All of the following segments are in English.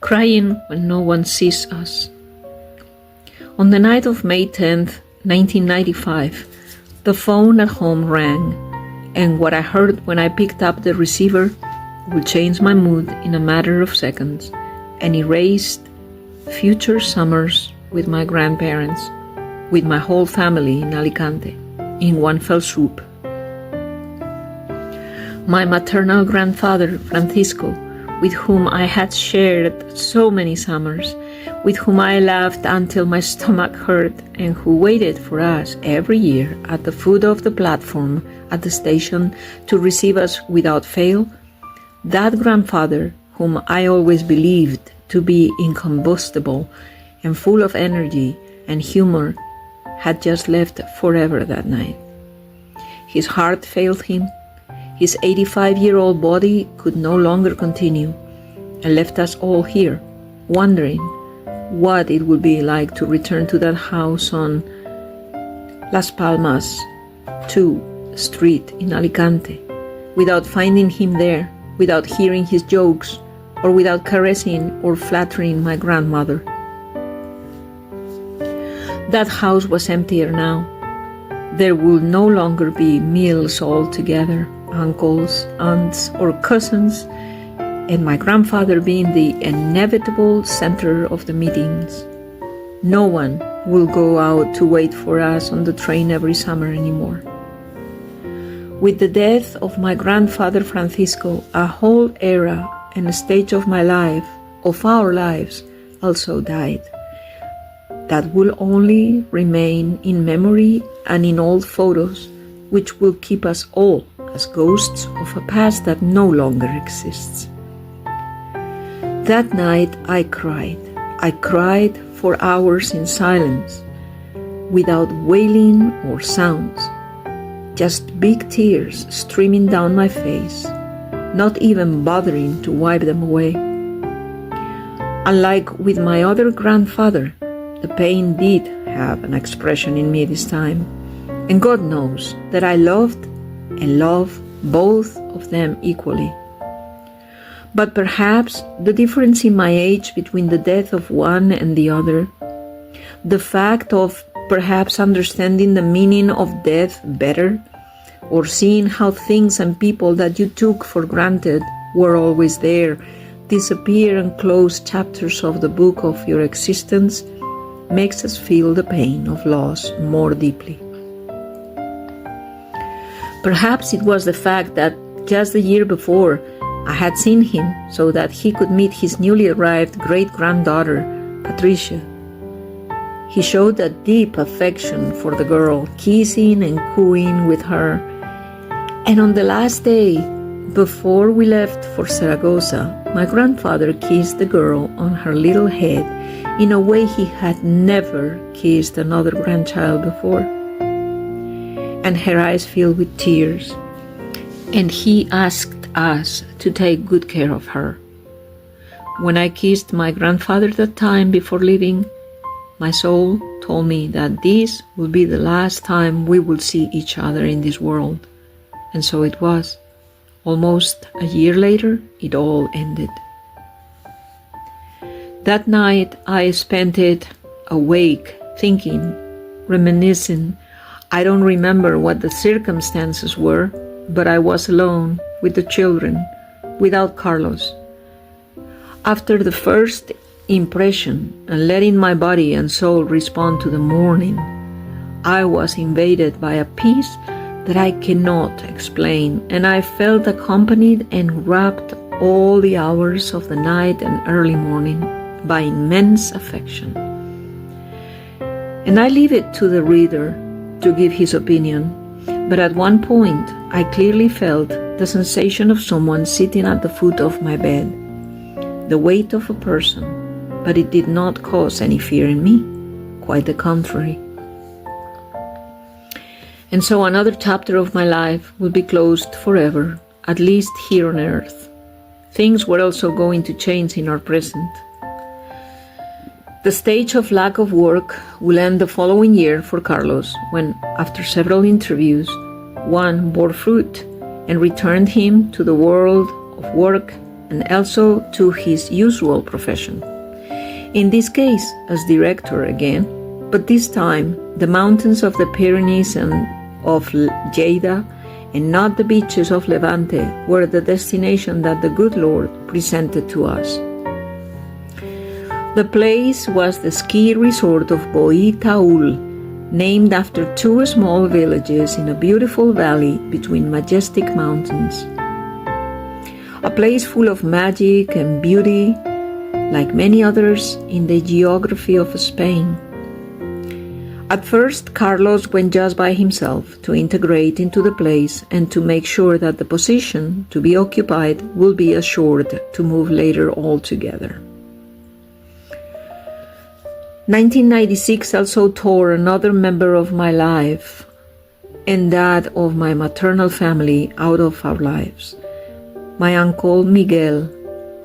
crying when no one sees us. On the night of May 10th, 1995, the phone at home rang, and what I heard when I picked up the receiver would change my mood in a matter of seconds and erased future summers with my grandparents, with my whole family in Alicante, in one fell swoop. My maternal grandfather, Francisco, with whom I had shared so many summers, with whom I laughed until my stomach hurt, and who waited for us every year at the foot of the platform at the station to receive us without fail, that grandfather, whom I always believed to be incombustible and full of energy and humor, had just left forever that night. His heart failed him. His 85-year-old body could no longer continue, and left us all here, wondering what it would be like to return to that house on Las Palmas 2 Street in Alicante, without finding him there, without hearing his jokes, or without caressing or flattering my grandmother. That house was emptier now. There would no longer be meals all together, uncles, aunts, or cousins, and my grandfather being the inevitable center of the meetings. No one will go out to wait for us on the train every summer anymore. With the death of my grandfather Francisco, a whole era and a stage of my life, of our lives, also died. That will only remain in memory and in old photos, which will keep us all as ghosts of a past that no longer exists. That night I cried. I cried for hours in silence, without wailing or sounds, just big tears streaming down my face, not even bothering to wipe them away. Unlike with my other grandfather, the pain did have an expression in me this time, and God knows that I loved and love both of them equally. But perhaps the difference in my age between the death of one and the other, the fact of perhaps understanding the meaning of death better, or seeing how things and people that you took for granted were always there, disappear and close chapters of the book of your existence, makes us feel the pain of loss more deeply. Perhaps it was the fact that just the year before I had seen him so that he could meet his newly arrived great-granddaughter, Patricia. He showed a deep affection for the girl, kissing and cooing with her. And on the last day, before we left for Zaragoza, my grandfather kissed the girl on her little head in a way he had never kissed another grandchild before. And her eyes filled with tears, and he asked us to take good care of her. When I kissed my grandfather that time before leaving, my soul told me that this would be the last time we would see each other in this world. And so it was. Almost a year later, it all ended. That night, I spent it awake, thinking, reminiscing. I don't remember what the circumstances were, but I was alone with the children, without Carlos. After the first impression and letting my body and soul respond to the morning, I was invaded by a peace that I cannot explain, and I felt accompanied and wrapped all the hours of the night and early morning by immense affection. And I leave it to the reader to give his opinion, but at one point I clearly felt the sensation of someone sitting at the foot of my bed, the weight of a person, but it did not cause any fear in me, quite the contrary. And so another chapter of my life will be closed forever, at least here on earth. Things were also going to change in our present. The stage of lack of work will end the following year for Carlos, when, after several interviews, one bore fruit and returned him to the world of work and also to his usual profession. In this case, as director again, but this time the mountains of the Pyrenees and of Lleida, and not the beaches of Levante, were the destination that the good Lord presented to us. The place was the ski resort of Boitaul, named after two small villages in a beautiful valley between majestic mountains. A place full of magic and beauty, like many others in the geography of Spain. At first, Carlos went just by himself to integrate into the place and to make sure that the position to be occupied will be assured to move later altogether. 1996 also tore another member of my life and that of my maternal family out of our lives. My uncle Miguel,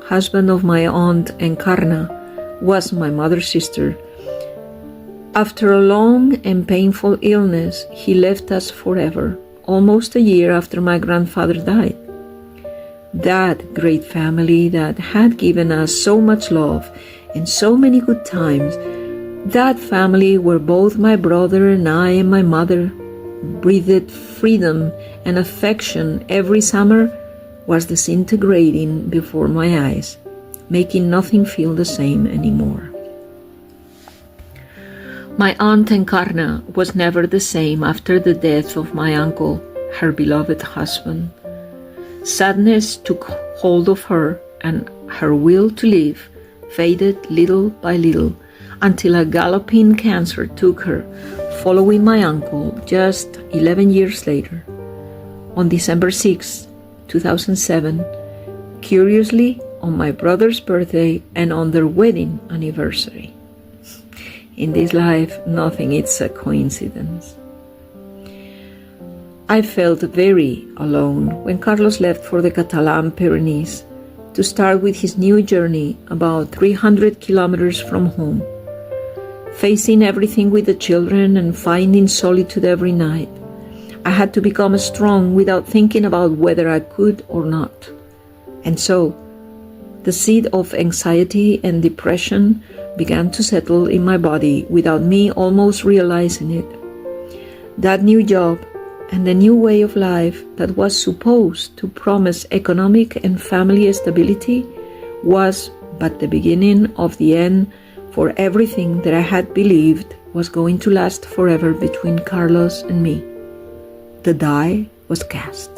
husband of my aunt Encarna, was my mother's sister. After a long and painful illness, he left us forever, almost a year after my grandfather died. That great family that had given us so much love and so many good times, that family where both my brother and I and my mother breathed freedom and affection every summer, was disintegrating before my eyes, making nothing feel the same anymore. My aunt Encarna was never the same after the death of my uncle, her beloved husband. Sadness took hold of her, and her will to live faded little by little until a galloping cancer took her, following my uncle just 11 years later. On December 6, 2007, curiously on my brother's birthday and on their wedding anniversary. In this life, nothing is a coincidence. I felt very alone when Carlos left for the Catalan Pyrenees to start with his new journey about 300 kilometers from home, facing everything with the children and finding solitude every night. I had to become strong without thinking about whether I could or not. And so, the seed of anxiety and depression began to settle in my body without me almost realizing it. That new job and the new way of life that was supposed to promise economic and family stability was but the beginning of the end for everything that I had believed was going to last forever between Carlos and me. The die was cast.